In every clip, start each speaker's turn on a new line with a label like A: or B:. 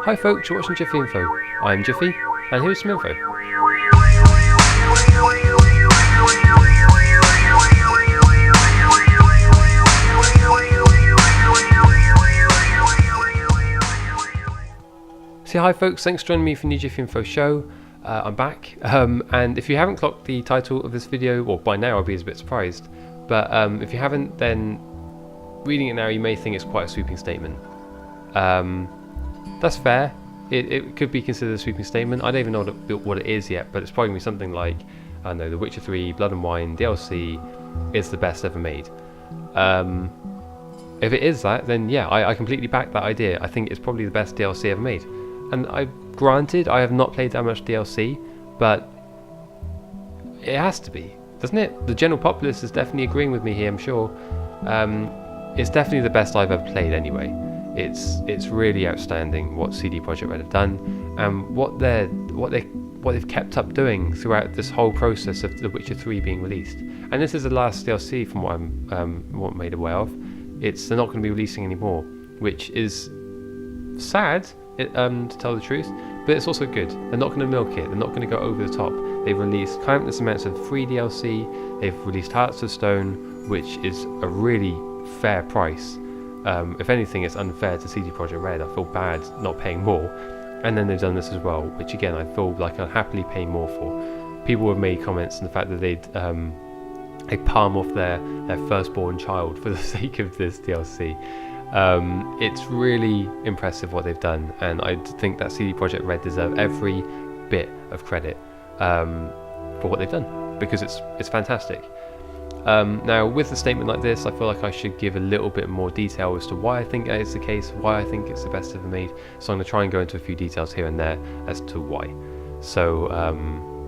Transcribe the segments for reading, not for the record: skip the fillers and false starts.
A: Hi folks, you're watching Jiffy Info. I'm Jiffy, and here's some info. So hi folks, thanks for joining me for the new Jiffy Info show. I'm back, and if you haven't clocked the title of this video, or by now I'll be a bit surprised, but if you haven't, then reading it now you may think it's quite a sweeping statement. That's fair. It could be considered a sweeping statement. I don't even know what it is yet, but it's probably going to be something like, I don't know, The Witcher 3, Blood and Wine, DLC is the best ever made. If it is that, then yeah, I completely back that idea. I think it's probably the best DLC ever made. And granted, I have not played that much DLC, but it has to be, doesn't it? The general populace is definitely agreeing with me here, I'm sure. It's definitely the best I've ever played anyway. It's really outstanding what CD Projekt Red have done, and what they've kept up doing throughout this whole process of The Witcher 3 being released. And this is the last DLC from what I'm made aware of. They're not going to be releasing anymore, which is sad, to tell the truth, but it's also good. They're not going to milk it. They're not going to go over the top. They've released countless amounts of free DLC. They've released Hearts of Stone, which is a really fair price. If anything, it's unfair to CD Projekt Red. I feel bad not paying more. And then they've done this as well, which again I feel like I'll happily pay more for. People have made comments on the fact that they palm off their firstborn child for the sake of this DLC. It's really impressive what they've done, and I think that CD Projekt Red deserve every bit of credit for what they've done, because it's fantastic. Now, with a statement like this, I feel like I should give a little bit more detail as to why I think that is the case, why I think it's the best ever made. So I'm going to try and go into a few details here and there as to why. So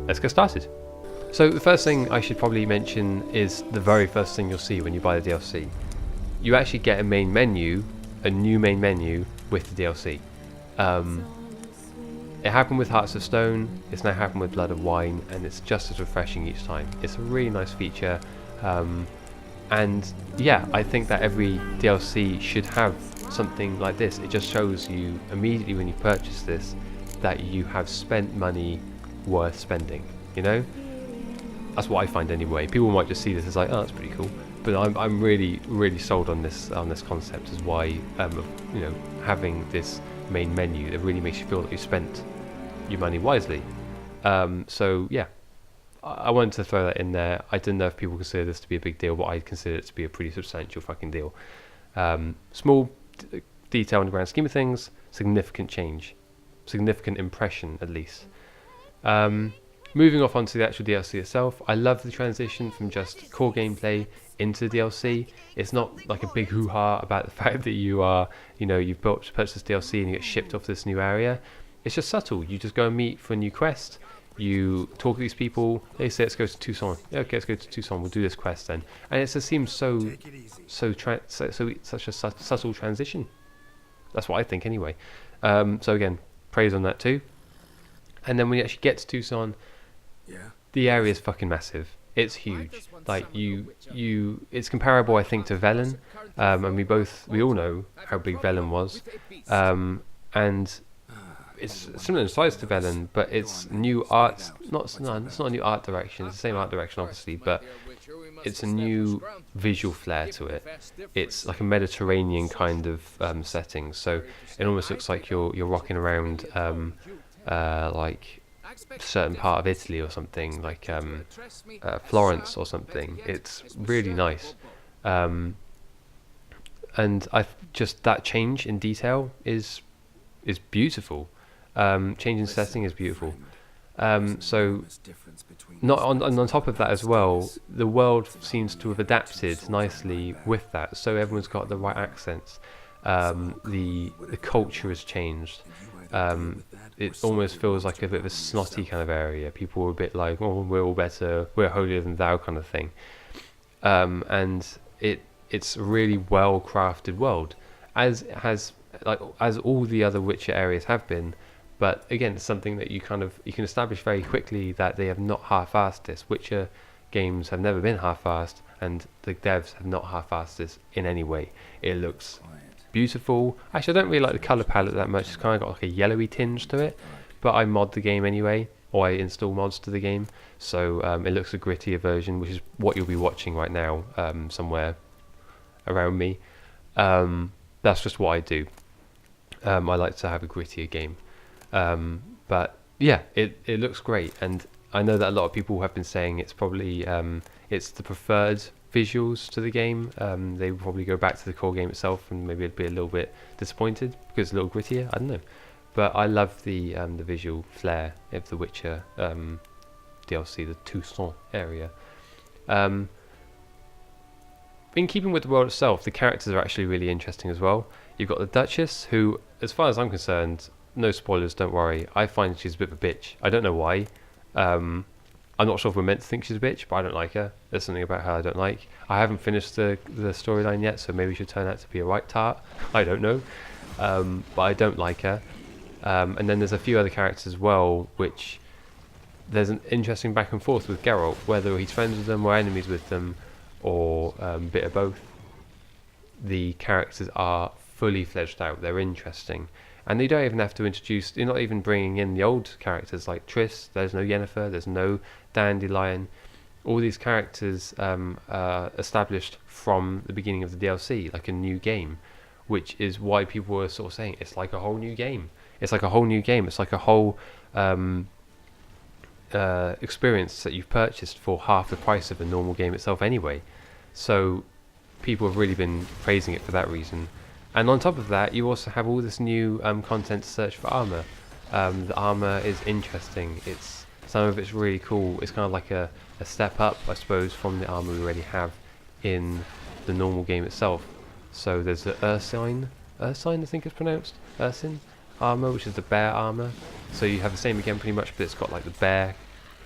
A: let's get started. So the first thing I should probably mention is the very first thing you'll see when you buy the DLC. You actually get a main menu, a new main menu with the DLC. It happened with Hearts of Stone, it's now happened with Blood and Wine, and it's just as refreshing each time. It's a really nice feature, and yeah, I think that every DLC should have something like this. It just shows you immediately when you purchase this that you have spent money worth spending, you know? That's what I find anyway. People might just see this as like, oh, that's pretty cool. But I'm really sold on this concept as why having this main menu that really makes you feel that you spent your money wisely. So yeah, I wanted to throw that in there. I didn't know if people consider this to be a big deal, but I consider it to be a pretty substantial fucking deal. Small detail in the grand scheme of things, significant change, significant impression at least. Moving off onto the actual DLC itself, I love the transition from just core gameplay into the DLC. It's not like a big hoo-ha about the fact that you've purchased DLC and you get shipped off this new area. It's just subtle. You just go and meet for a new quest. You talk to these people. They say let's go to Tucson. Yeah, okay, let's go to Tucson. We'll do this quest then. And it just seems such a subtle transition. That's what I think anyway. So again, praise on that too. And then when you actually get to Tucson, the area is fucking massive. It's huge. Like it's comparable, I think, to Velen, and we all know how big Velen was, and it's similar in size to Velen, but it's new art. It's not a new art direction. It's the same art direction, obviously, but it's a new visual flair to it. It's like a Mediterranean kind of setting, so it almost looks like you're rocking around like a certain part of Italy or something, like Florence or something. It's really nice, and just that change in detail is beautiful. Change in setting is beautiful. So not on top of that as well, the world seems to have adapted nicely with that. So everyone's got the right accents. The culture has changed. It almost feels like a bit of a snotty kind of area. People were a bit like, oh, we're all better, we're holier than thou kind of thing. And it's a really well crafted world, as all the other Witcher areas have been. But again, it's something that you can establish very quickly that they have not half-assed this. Witcher games have never been half-assed, and the devs have not half-assed this in any way. It looks beautiful. Actually, I don't really like the colour palette that much. It's kind of got like a yellowy tinge to it, but I mod the game anyway, or I install mods to the game, so it looks a grittier version, which is what you'll be watching right now somewhere around me. That's just what I do. I like to have a grittier game, but yeah, it looks great, and I know that a lot of people have been saying it's probably it's the preferred visuals to the game. They will probably go back to the core game itself and maybe be a little bit disappointed because it's a little grittier. I don't know, but I love the visual flair of the Witcher DLC, the Toussaint area. In keeping with the world itself, the characters are actually really interesting as well. You've got the Duchess, who, as far as I'm concerned, no spoilers, don't worry, I find she's a bit of a bitch. I don't know why. I'm not sure if we're meant to think she's a bitch, but I don't like her. There's something about her I don't like. I haven't finished the storyline yet, so maybe she'll turn out to be a right tart. I don't know. But I don't like her. And then there's a few other characters as well, which there's an interesting back and forth with Geralt, whether he's friends with them or enemies with them, or a bit of both. The characters are fully fledged out. They're interesting. And they don't even have to introduce, you're not even bringing in the old characters like Triss, there's no Yennefer, there's no Dandelion. All these characters are established from the beginning of the DLC, like a new game, which is why people were sort of saying it's like a whole new game. It's like a whole new game, it's like a whole experience that you've purchased for half the price of a normal game itself anyway. So people have really been praising it for that reason. And on top of that, you also have all this new content to search for armor. The armor is interesting. Some of it's really cool. It's kind of like a step up, I suppose, from the armor we already have in the normal game itself. So there's the Ursine, I think it's pronounced, Ursine armor, which is the bear armor. So you have the same again pretty much, but it's got like the bear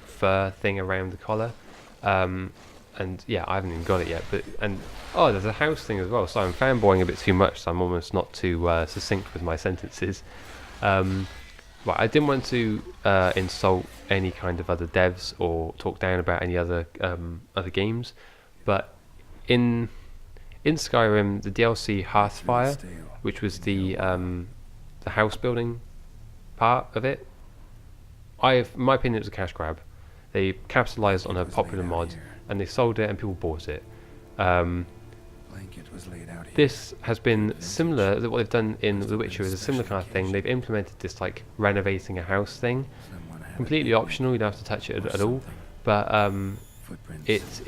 A: fur thing around the collar. And yeah, I haven't even got it yet, there's a house thing as well, so I'm fanboying a bit too much, so I'm almost not too succinct with my sentences. Right, I didn't want to insult any kind of other devs or talk down about any other games, but in Skyrim, the DLC Hearthfire, which was the house building part of it, in my opinion, it was a cash grab. They capitalized on a popular mod, and they sold it and people bought it. This has been similar, what they've done in The Witcher is a similar kind of thing. They've implemented this like renovating a house thing, completely optional, you don't have to touch it at all, but it's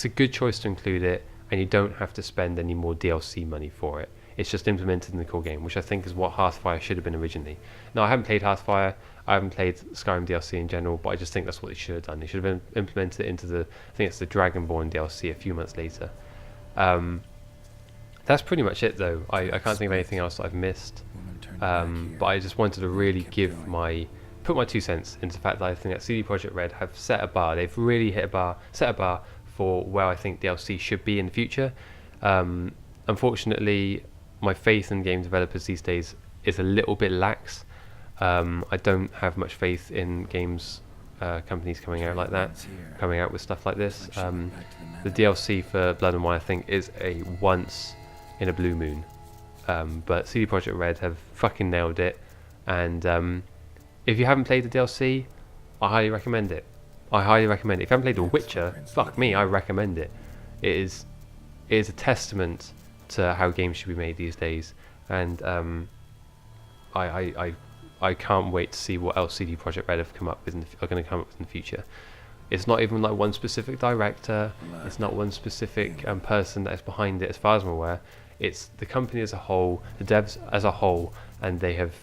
A: a good choice to include it, and you don't have to spend any more DLC money for it. It's just implemented in the core game, which I think is what Hearthfire should have been originally. Now, I haven't played Hearthfire, I haven't played Skyrim DLC in general, but I just think that's what they should have done. They should have implemented it into I think it's the Dragonborn DLC a few months later. That's pretty much it though. I can't think of anything else that I've missed. But I just wanted to really put my 2 cents into the fact that I think that CD Projekt Red have set a bar. They've really set a bar for where I think DLC should be in the future. Unfortunately, my faith in game developers these days is a little bit lax. I don't have much faith in games companies coming out like that, coming out with stuff like this. The DLC for Blood and Wine, I think, is a once in a blue moon. But CD Projekt Red have fucking nailed it. And if you haven't played the DLC, I highly recommend it. If you haven't played The Witcher, fuck me, I recommend it. It is a testament to how games should be made these days. And I can't wait to see what else CD Projekt Red are going to come up with in the future. It's not even like one specific director. It's not one specific person that is behind it, as far as I'm aware. It's the company as a whole, the devs as a whole, and they have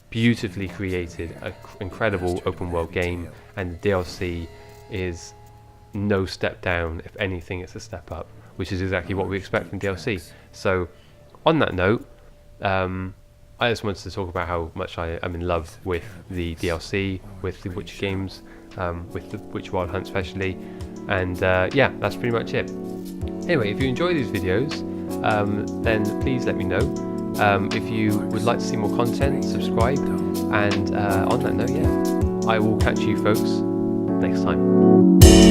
A: beautifully created an incredible open world game. And the DLC is no step down. If anything, it's a step up, which is exactly what we expect from DLC. So, on that note, I just wanted to talk about how much I am in love with the DLC, with the Witcher games, with the Witcher Wild Hunt especially, and yeah, that's pretty much it. Anyway, if you enjoy these videos, then please let me know. If you would like to see more content, subscribe, and on that note, yeah, I will catch you folks next time.